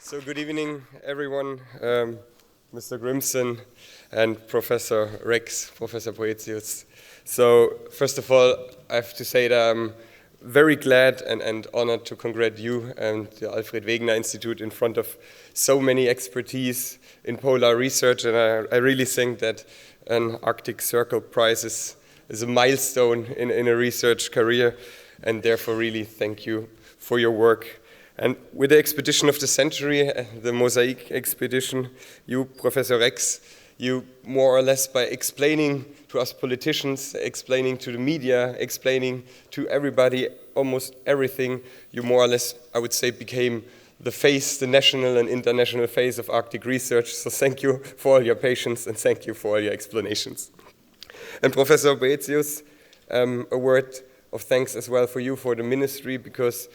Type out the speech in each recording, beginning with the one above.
So good evening, everyone, Mr. Grimson and Professor Rex, Professor Boetius. So first of all, I have to say that I'm very glad and honored to congratulate you and the Alfred Wegener Institute in front of so many expertise in polar research, and I really think that an Arctic Circle Prize is a milestone in a research career, and therefore really thank you for your work. And with the expedition of the century, the Mosaic expedition, you, Professor Rex, you more or less by explaining to us politicians, explaining to the media, explaining to everybody almost everything, you more or less, I would say, became the face, the national and international face of Arctic research. So thank you for all your patience and thank you for all your explanations. And Professor Boetius, a word of thanks as well for you, for the ministry, because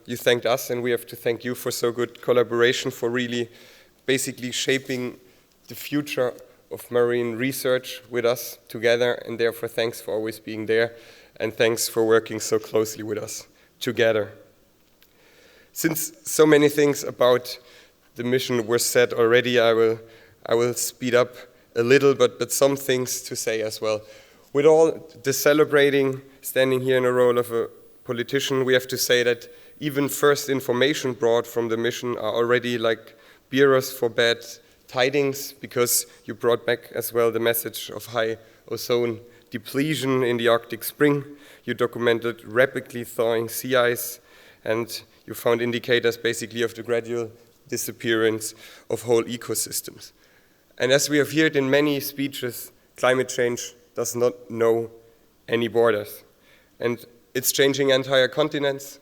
you thanked us and we have to thank you for so good collaboration, for really basically shaping the future of marine research with us together, and therefore thanks for always being there and thanks for working so closely with us together. Since so many things about the mission were said already, I will speed up a little, but some things to say as well. With all the celebrating, standing here in a role of a politician, we have to say that even first information brought from the mission are already like bearers for bad tidings, because you brought back as well the message of high ozone depletion in the Arctic spring. You documented rapidly thawing sea ice, and you found indicators basically of the gradual disappearance of whole ecosystems. And as we have heard in many speeches, climate change does not know any borders. And it's changing entire continents,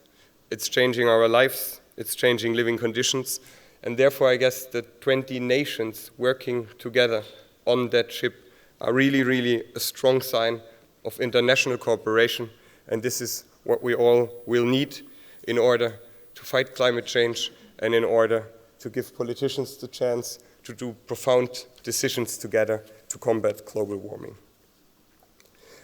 it's changing our lives, it's changing living conditions, and therefore I guess the 20 nations working together on that ship are really, really a strong sign of international cooperation, and this is what we all will need in order to fight climate change and in order to give politicians the chance to do profound decisions together to combat global warming.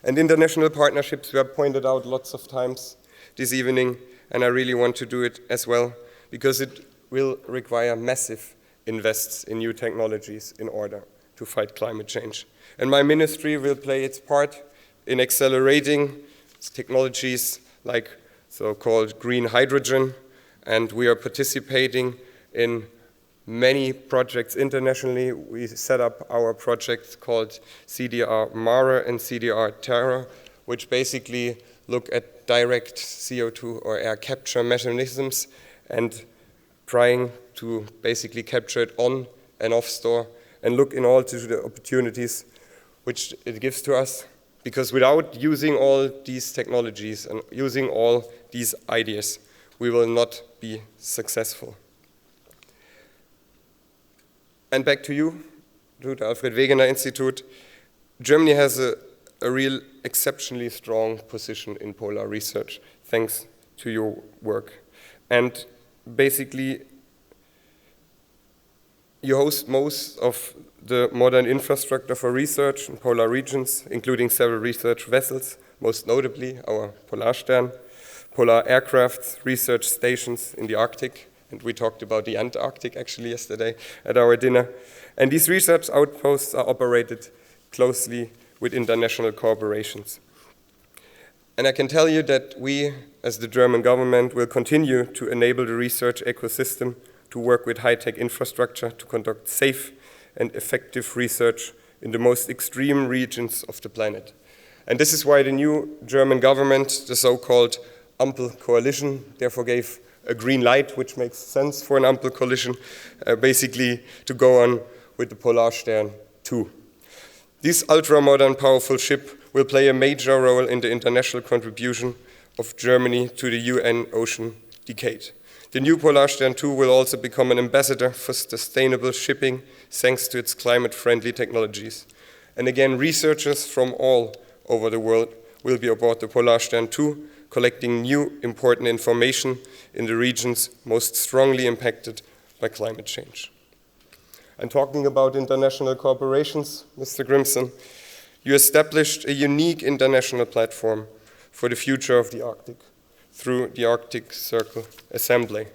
And international partnerships were pointed out lots of times this evening, and I really want to do it as well, because it will require massive invests in new technologies in order to fight climate change. And my ministry will play its part in accelerating technologies like so-called green hydrogen, and we are participating in many projects internationally. We set up our projects called CDR Mare and CDR Terra, which basically look at direct CO2 or air capture mechanisms and trying to basically capture it on and off store and look in all to the opportunities which it gives to us. Because without using all these technologies and using all these ideas, we will not be successful. And back to you, to the Alfred Wegener Institute. Germany has a real exceptionally strong position in polar research, thanks to your work. And basically, you host most of the modern infrastructure for research in polar regions, including several research vessels, most notably our Polarstern, polar aircraft, research stations in the Arctic, and we talked about the Antarctic actually yesterday at our dinner. And these research outposts are operated closely with international corporations. And I can tell you that we, as the German government, will continue to enable the research ecosystem to work with high-tech infrastructure to conduct safe and effective research in the most extreme regions of the planet. And this is why the new German government, the so-called Ampel coalition, therefore gave a green light, which makes sense for an Ampel coalition, basically to go on with the Polarstern 2. This ultra-modern, powerful ship will play a major role in the international contribution of Germany to the UN Ocean Decade. The new Polarstern 2 will also become an ambassador for sustainable shipping, thanks to its climate-friendly technologies. And again, researchers from all over the world will be aboard the Polarstern 2, collecting new important information in the regions most strongly impacted by climate change. And talking about international cooperations, Mr. Grimson, you established a unique international platform for the future of the Arctic through the Arctic Circle Assembly.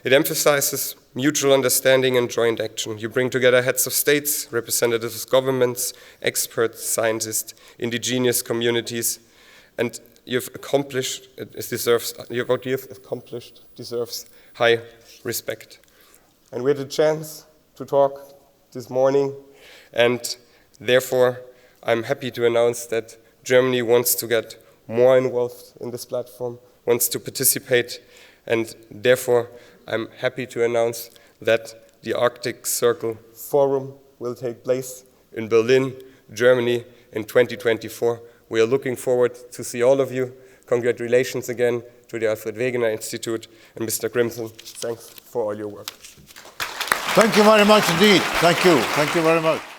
It emphasizes mutual understanding and joint action. You bring together heads of states, representatives of governments, experts, scientists, indigenous communities, and what you've accomplished deserves high respect. And we had a chance to talk this morning, and therefore I'm happy to announce that Germany wants to get more involved in this platform, wants to participate, and therefore I'm happy to announce that the Arctic Circle Forum will take place in Berlin, Germany in 2024. We are looking forward to see all of you. Congratulations again to the Alfred Wegener Institute, and Mr. Grimson, thanks for all your work. Thank you very much indeed. Thank you. Thank you very much.